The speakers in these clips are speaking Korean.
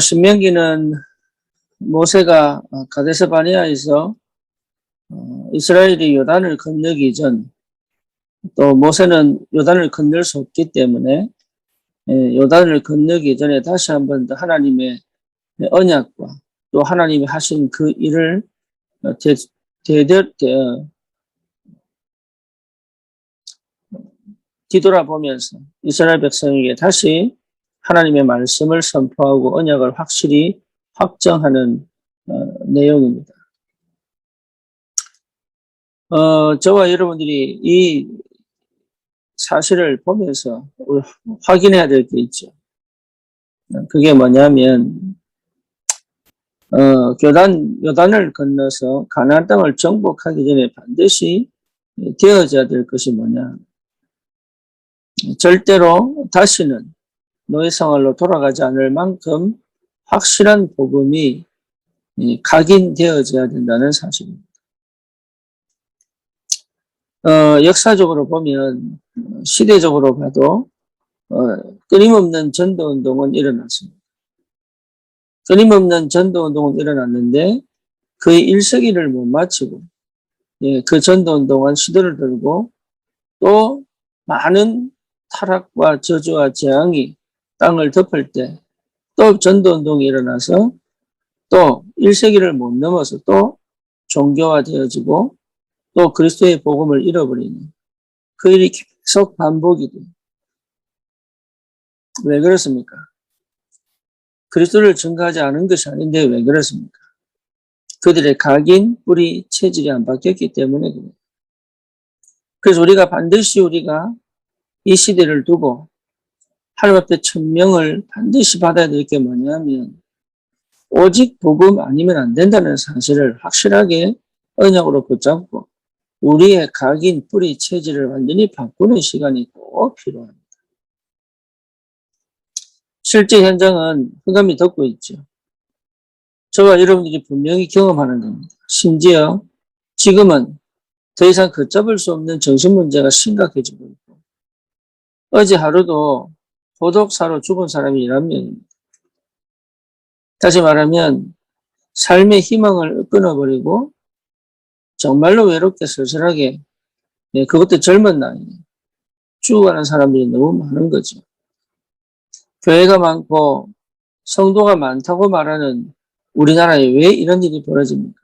신명기는 모세가 가데스 바네아에서 이스라엘이 요단을 건너기 전, 또 모세는 요단을 건널 수 없기 때문에 요단을 건너기 전에 다시 한번 더 하나님의 언약과 또 하나님이 하신 그 일을 뒤돌아보면서 이스라엘 백성에게 다시 하나님의 말씀을 선포하고 언약을 확실히 확정하는 내용입니다. 저와 여러분들이 이 사실을 보면서 확인해야 될 게 있죠. 그게 뭐냐면 요단을 건너서 가나안 땅을 정복하기 전에 반드시 되어져야 될 것이 뭐냐. 절대로 다시는 노예 생활로 돌아가지 않을 만큼 확실한 복음이 각인되어져야 된다는 사실입니다. 역사적으로 보면 시대적으로 봐도 끊임없는 전도운동은 일어났습니다. 끊임없는 전도운동은 일어났는데 거의 1세기를 못 마치고 그 전도운동은 시대를 들고 또 많은 타락과 저주와 재앙이 땅을 덮을 때 또 전도운동이 일어나서 또 1세기를 못 넘어서 또 종교화되어지고 또 그리스도의 복음을 잃어버리는 그 일이 계속 반복이 돼요. 왜 그렇습니까? 그리스도를 증거하지 않은 것이 아닌데 왜 그렇습니까? 그들의 각인, 뿌리, 체질이 안 바뀌었기 때문에 그래요. 그래서 반드시 우리가 이 시대를 두고 하나님 앞에 천명을 반드시 받아야 될 게 뭐냐면 오직 복음 아니면 안 된다는 사실을 확실하게 언약으로 붙잡고 우리의 각인, 뿌리, 체질을 완전히 바꾸는 시간이 꼭 필요합니다. 실제 현장은 흑암이 덮고 있죠. 저와 여러분들이 분명히 경험하는 겁니다. 심지어 지금은 더 이상 걷잡을 수 없는 정신 문제가 심각해지고 있고 어제 하루도 도독사로 죽은 사람이 11명입니다. 다시 말하면 삶의 희망을 끊어버리고 정말로 외롭게 쓸쓸하게 그것도 젊은 나이에 죽어가는 사람들이 너무 많은 거죠. 교회가 많고 성도가 많다고 말하는 우리나라에 왜 이런 일이 벌어집니까?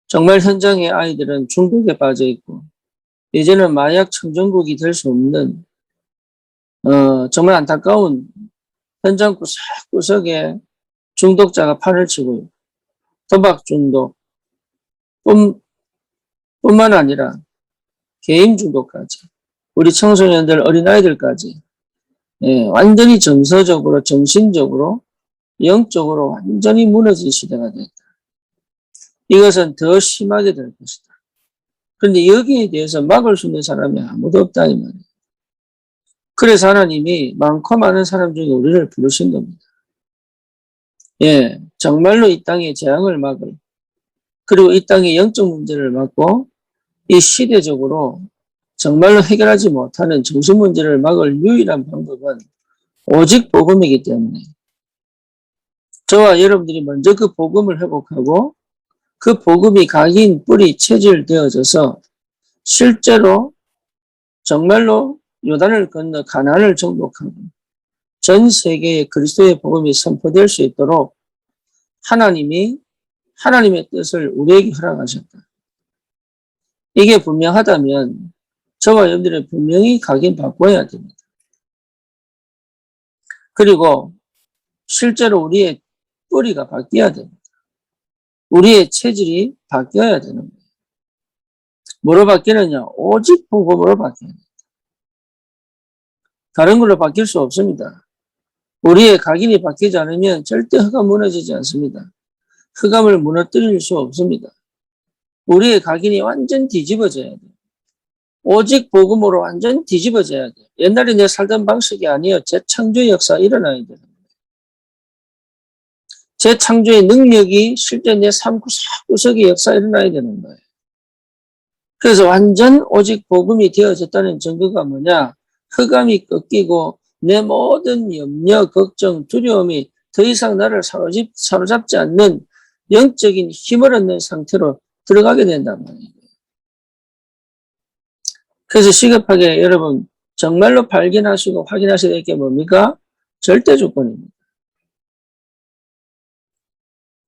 정말 현장의 아이들은 중독에 빠져 있고 이제는 마약 청정국이 될 수 없는 정말 안타까운 현장 구석구석에 중독자가 판을 치고 도박 중독 뿐만 아니라 게임 중독까지 우리 청소년들 어린아이들까지 완전히 정서적으로 정신적으로 영적으로 완전히 무너진 시대가 됐다. 이것은 더 심하게 될 것이다. 그런데 여기에 대해서 막을 수 있는 사람이 아무도 없다 이 말이에요. 그래서 하나님이 많고 많은 사람 중에 우리를 부르신 겁니다. 정말로 이 땅의 재앙을 막을 그리고 이 땅의 영적 문제를 막고 이 시대적으로 정말로 해결하지 못하는 정신 문제를 막을 유일한 방법은 오직 복음이기 때문에 저와 여러분들이 먼저 그 복음을 회복하고 그 복음이 각인, 뿌리, 체질되어져서 실제로 정말로 요단을 건너 가나안을 정복하고 전 세계에 그리스도의 복음이 선포될 수 있도록 하나님이 하나님의 뜻을 우리에게 허락하셨다. 이게 분명하다면 저와 여러분들은 분명히 각인 바꿔야 됩니다. 그리고 실제로 우리의 뿌리가 바뀌어야 됩니다. 우리의 체질이 바뀌어야 되는 거예요. 뭐로 바뀌느냐? 오직 복음으로 바뀌어야 됩니다. 다른 걸로 바뀔 수 없습니다. 우리의 각인이 바뀌지 않으면 절대 흑암 무너지지 않습니다. 흑암을 무너뜨릴 수 없습니다. 우리의 각인이 완전 뒤집어져야 돼요. 오직 복음으로 완전 뒤집어져야 돼요. 옛날에 내 살던 방식이 아니에요. 재창조의 역사가 일어나야 돼요. 재창조의 능력이 실제 내 삶 구석구석의 역사가 일어나야 되는 거예요. 그래서 완전 오직 복음이 되어졌다는 증거가 뭐냐? 흑암이 꺾이고 내 모든 염려, 걱정, 두려움이 더 이상 나를 사로잡지 않는 영적인 힘을 얻는 상태로 들어가게 된단 말이에요. 그래서 시급하게 여러분 정말로 발견하시고 확인하셔야 될 게 뭡니까? 절대 조건입니다.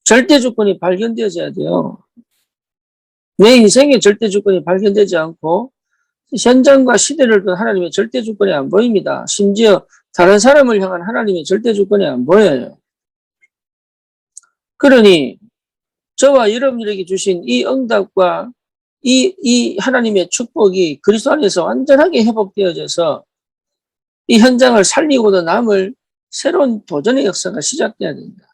절대 조건이 발견되어져야 돼요. 내 인생의 절대 조건이 발견되지 않고 현장과 시대를 둔 하나님의 절대 조건이 안 보입니다. 심지어 다른 사람을 향한 하나님의 절대 조건이 안 보여요. 그러니 저와 여러분들에게 주신 이 응답과 이 하나님의 축복이 그리스도 안에서 완전하게 회복되어져서 이 현장을 살리고도 남을 새로운 도전의 역사가 시작돼야 된다.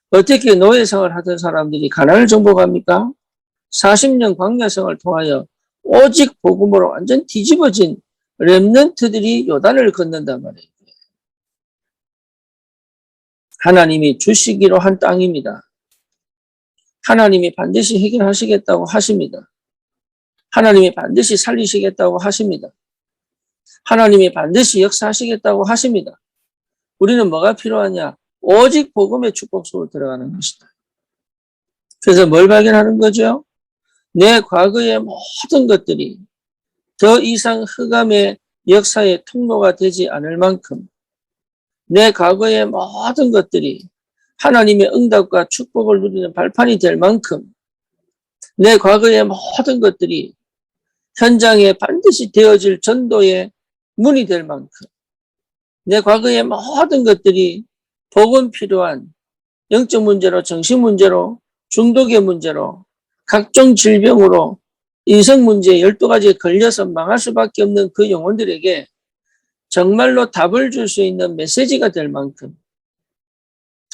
어떻게 노예생활을 하던 사람들이 가난을 정복합니까? 40년 광야생활을 통하여 오직 복음으로 완전 뒤집어진 렘넌트들이 요단을 건넌단 말이에요. 하나님이 주시기로 한 땅입니다. 하나님이 반드시 해결하시겠다고 하십니다. 하나님이 반드시 살리시겠다고 하십니다. 하나님이 반드시 역사하시겠다고 하십니다. 우리는 뭐가 필요하냐? 오직 복음의 축복 속으로 들어가는 것이다. 그래서 뭘 발견하는 거죠? 내 과거의 모든 것들이 더 이상 흑암의 역사의 통로가 되지 않을 만큼 내 과거의 모든 것들이 하나님의 응답과 축복을 누리는 발판이 될 만큼 내 과거의 모든 것들이 현장에 반드시 되어질 전도의 문이 될 만큼 내 과거의 모든 것들이 복음 필요한 영적 문제로 정신 문제로 중독의 문제로 각종 질병으로 인생 문제 12가지에 걸려서 망할 수밖에 없는 그 영혼들에게 정말로 답을 줄 수 있는 메시지가 될 만큼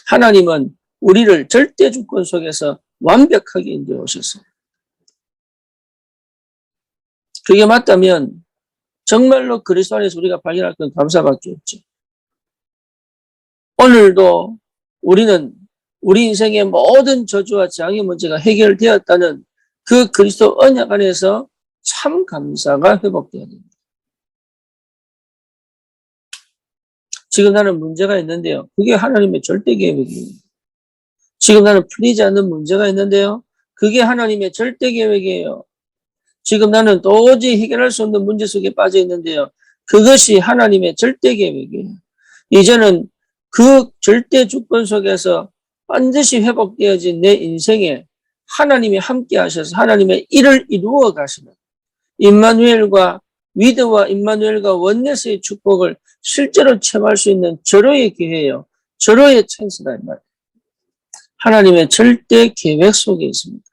하나님은 우리를 절대 주권 속에서 완벽하게 인도해 오셨어요. 그게 맞다면 정말로 그리스도 안에서 우리가 발견할 건 감사밖에 없죠. 오늘도 우리는 우리 인생의 모든 저주와 재앙의 문제가 해결되었다는 그 그리스도 언약 안에서 참 감사가 회복되어야 됩니다. 지금 나는 문제가 있는데요. 그게 하나님의 절대 계획이에요. 지금 나는 풀리지 않는 문제가 있는데요. 그게 하나님의 절대 계획이에요. 지금 나는 도저히 해결할 수 없는 문제 속에 빠져 있는데요. 그것이 하나님의 절대 계획이에요. 이제는 그 절대 주권 속에서 반드시 회복되어진 내 인생에 하나님이 함께 하셔서 하나님의 일을 이루어 가시는 임마누엘과 위드와 임마누엘과 원네스의 축복을 실제로 체험할 수 있는 절호의 기회예요. 절호의 찬스다 이 말이에요. 하나님의 절대 계획 속에 있습니다.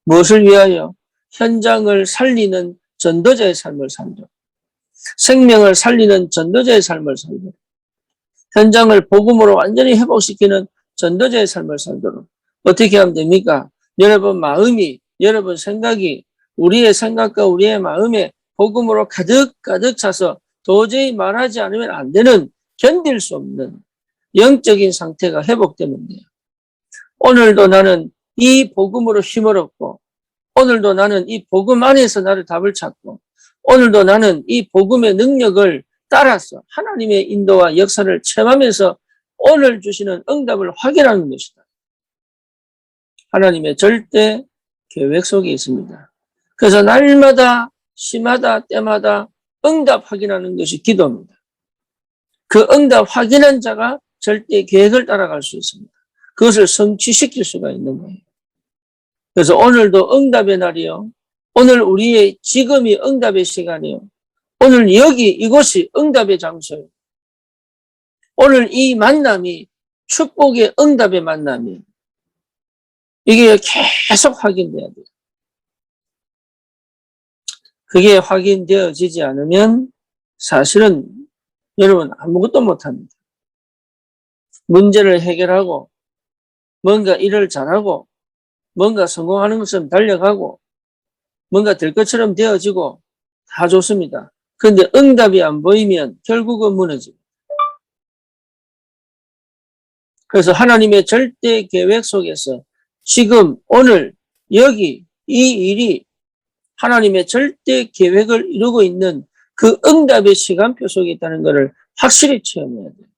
무엇을 위하여? 현장을 살리는 전도자의 삶을 살도록, 생명을 살리는 전도자의 삶을 살도록, 현장을 복음으로 완전히 회복시키는 전도자의 삶을 살도록 어떻게 하면 됩니까? 여러분 마음이, 여러분 생각이 우리의 생각과 우리의 마음에 복음으로 가득 차서 도저히 말하지 않으면 안 되는, 견딜 수 없는 영적인 상태가 회복되면 돼요. 오늘도 나는 이 복음으로 힘을 얻고, 오늘도 나는 이 복음 안에서 나를 답을 찾고, 오늘도 나는 이 복음의 능력을 따라서 하나님의 인도와 역사를 체험하면서 오늘 주시는 응답을 확인하는 것이다. 하나님의 절대 계획 속에 있습니다. 그래서 날마다 시마다 때마다 응답 확인하는 것이 기도입니다. 그 응답 확인한 자가 절대 계획을 따라갈 수 있습니다. 그것을 성취시킬 수가 있는 거예요. 그래서 오늘도 응답의 날이요. 오늘 우리의 지금이 응답의 시간이요. 오늘 여기 이곳이 응답의 장소예요. 오늘 이 만남이 축복의 응답의 만남이에요. 이게 계속 확인돼야 돼요. 그게 확인되어지지 않으면 사실은 여러분 아무것도 못합니다. 문제를 해결하고 뭔가 일을 잘하고 뭔가 성공하는 것처럼 달려가고 뭔가 될 것처럼 되어지고 다 좋습니다. 그런데 응답이 안 보이면 결국은 무너집니다. 그래서 하나님의 절대 계획 속에서 지금 오늘 여기 이 일이 하나님의 절대 계획을 이루고 있는 그 응답의 시간표 속에 있다는 것을 확실히 체험해야 돼요.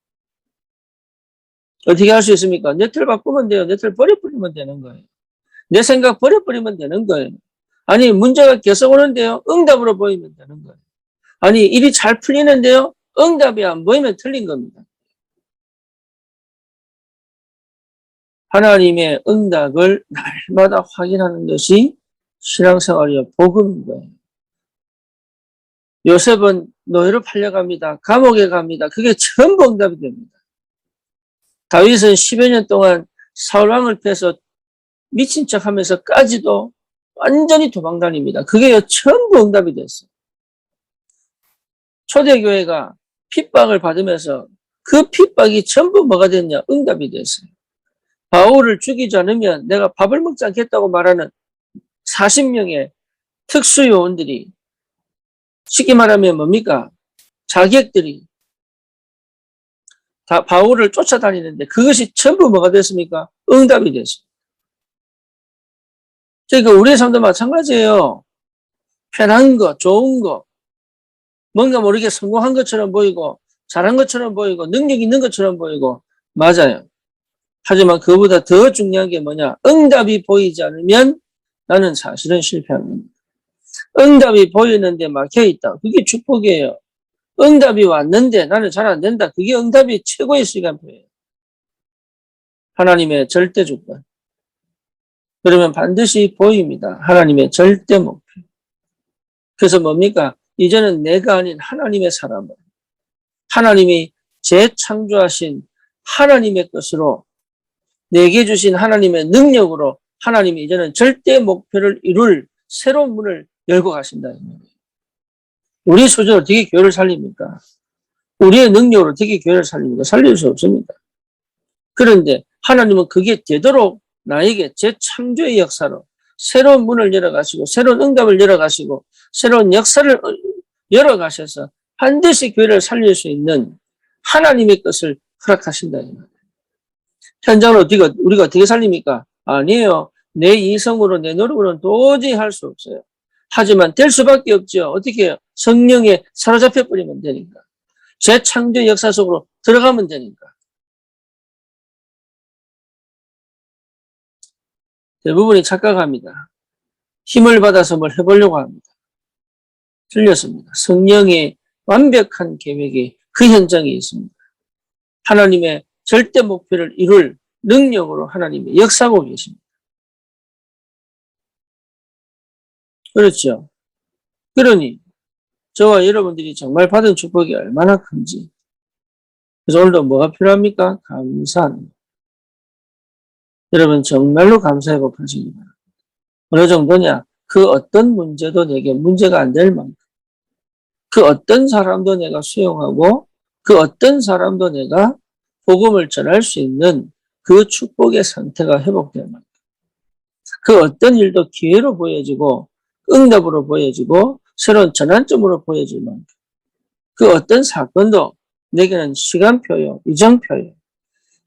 어떻게 할 수 있습니까? 내 틀 바꾸면 돼요. 내 틀 버려버리면 되는 거예요. 내 생각 버려버리면 되는 거예요. 아니, 문제가 계속 오는데요. 응답으로 보이면 되는 거예요. 아니, 일이 잘 풀리는데요. 응답이 안 보이면 틀린 겁니다. 하나님의 응답을 날마다 확인하는 것이 신앙생활이요. 복음인 거예요. 요셉은 노예로 팔려갑니다. 감옥에 갑니다. 그게 전부 응답이 됩니다. 다윗은 10여 년 동안 사울왕을 패서 미친 척 하면서까지도 완전히 도망다닙니다. 그게 전부 응답이 됐어요. 초대교회가 핍박을 받으면서 그 핍박이 전부 뭐가 됐냐? 응답이 됐어요. 바울을 죽이지 않으면 내가 밥을 먹지 않겠다고 말하는 40명의 특수요원들이 쉽게 말하면 뭡니까? 자객들이 다 바울을 쫓아다니는데 그것이 전부 뭐가 됐습니까? 응답이 됐어요. 그러니까 우리의 삶도 마찬가지예요. 편한 거, 좋은 거, 뭔가 모르게 성공한 것처럼 보이고 잘한 것처럼 보이고 능력 있는 것처럼 보이고 맞아요. 하지만 그보다 더 중요한 게 뭐냐? 응답이 보이지 않으면 나는 사실은 실패합니다. 응답이 보이는데 막혀있다. 그게 축복이에요. 응답이 왔는데 나는 잘 안 된다. 그게 응답이 최고의 시간표예요. 하나님의 절대 주권. 그러면 반드시 보입니다. 하나님의 절대 목표. 그래서 뭡니까? 이제는 내가 아닌 하나님의 사람을 하나님이 재창조하신 하나님의 것으로 내게 주신 하나님의 능력으로 하나님이 이제는 절대 목표를 이룰 새로운 문을 열고 가신다. 우리 수준으로 어떻게 교회를 살립니까? 우리의 능력으로 어떻게 교회를 살립니까? 살릴 수 없습니다. 그런데 하나님은 그게 되도록 나에게 재창조의 역사로 새로운 문을 열어가시고 새로운 응답을 열어가시고 새로운 역사를 열어가셔서 반드시 교회를 살릴 수 있는 하나님의 것을 허락하신다. 현장을 우리가 어떻게 살립니까? 아니에요. 내 이성으로 내 노력으로는 도저히 할 수 없어요. 하지만 될 수밖에 없죠. 어떻게 해요? 성령에 사로잡혀 버리면 되니까. 재창조 역사 속으로 들어가면 되니까. 대부분이 착각합니다. 힘을 받아서 뭘 해보려고 합니다. 틀렸습니다. 성령의 완벽한 계획이 그 현장에 있습니다. 하나님의 절대 목표를 이룰 능력으로 하나님이 역사하고 계십니다. 그렇죠. 그러니 저와 여러분들이 정말 받은 축복이 얼마나 큰지. 그래서 오늘도 뭐가 필요합니까? 감사합니다. 여러분 정말로 감사해 복하시기 바랍니다. 어느 정도냐? 그 어떤 문제도 내게 문제가 안 될 만큼 그 어떤 사람도 내가 수용하고 그 어떤 사람도 내가 복음을 전할 수 있는 그 축복의 상태가 회복될 만큼 그 어떤 일도 기회로 보여지고 응답으로 보여지고 새로운 전환점으로 보여질 만큼 그 어떤 사건도 내게는 시간표요, 이정표요.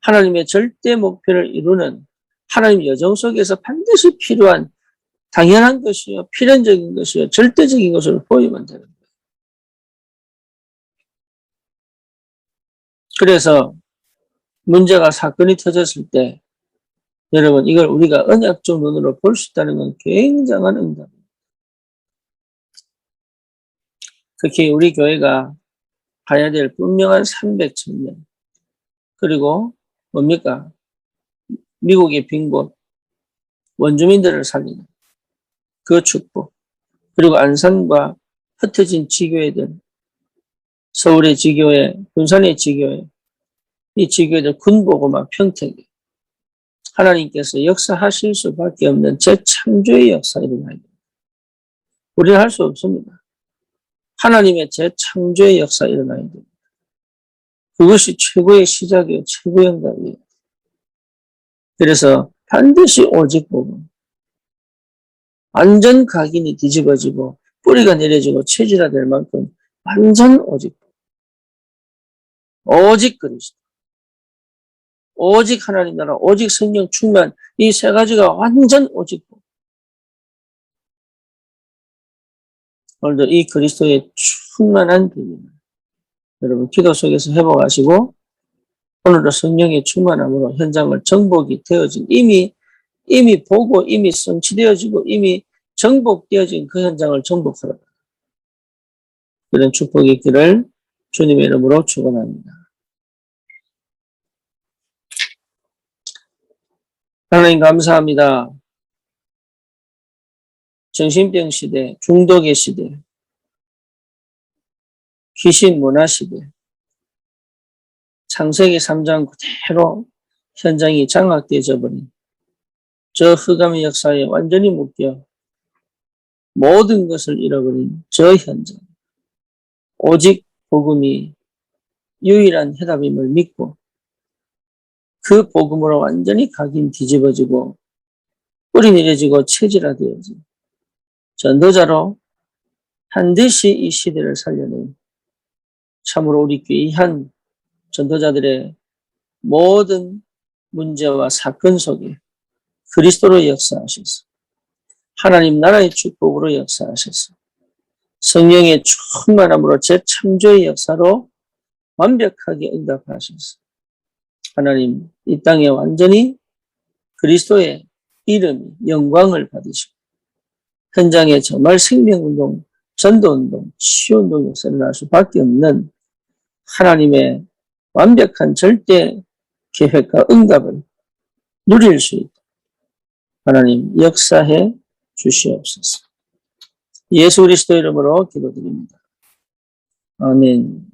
하나님의 절대 목표를 이루는 하나님 여정 속에서 반드시 필요한 당연한 것이요, 필연적인 것이요, 절대적인 것으로 보이면 되는 거예요. 그래서 문제가 사건이 터졌을 때 여러분 이걸 우리가 언약적 눈으로 볼 수 있다는 건 굉장한 응답입니다. 특히 우리 교회가 가야 될 분명한 300청년 그리고 뭡니까? 미국의 빈 곳 원주민들을 살리는 그 축복 그리고 안산과 흩어진 지교회들 서울의 지교회, 군산의 지교회 이 지교회들 군보고마 평택에 하나님께서 역사하실 수밖에 없는 재창조의 역사를 일어나야 됩니다. 우리는 할 수 없습니다. 하나님의 재창조의 역사 일어나야 됩니다. 그것이 최고의 시작이요, 최고의 응답이에요. 그래서 반드시 오직 복음. 완전 각인이 뒤집어지고 뿌리가 내려지고 체질화될 만큼 완전 오직 복음. 오직 그리스도. 오직 하나님 나라, 오직 성령 충만 이 세 가지가 완전 오직 복음. 오늘도 이 그리스도의 충만한 비밀 여러분 기도 속에서 회복하시고 오늘도 성령의 충만함으로 현장을 정복이 되어진 이미 보고 이미 성취되어지고 이미 정복되어진 그 현장을 정복하라. 그런 축복이 있기를 주님의 이름으로 축원합니다. 하나님 감사합니다. 정신병 시대, 중독의 시대, 귀신 문화 시대, 창세기 3장 그대로 현장이 장악되어져 버린 저 흑암의 역사에 완전히 묶여 모든 것을 잃어버린 저 현장. 오직 복음이 유일한 해답임을 믿고 그 복음으로 완전히 각인 뒤집어지고 뿌리 내려지고 체질화되어진 전도자로 반드시 이 시대를 살려낸 참으로 우리 귀한 전도자들의 모든 문제와 사건 속에 그리스도로 역사하셔서 하나님 나라의 축복으로 역사하셔서 성령의 충만함으로 재창조의 역사로 완벽하게 응답하셔서 하나님 이 땅에 완전히 그리스도의 이름이 영광을 받으시고 현장에 정말 생명운동, 전도운동, 치유운동이 일어날 수밖에 없는 하나님의 완벽한 절대 계획과 응답을 누릴 수 있다. 하나님 역사해 주시옵소서. 예수 그리스도 이름으로 기도드립니다. 아멘.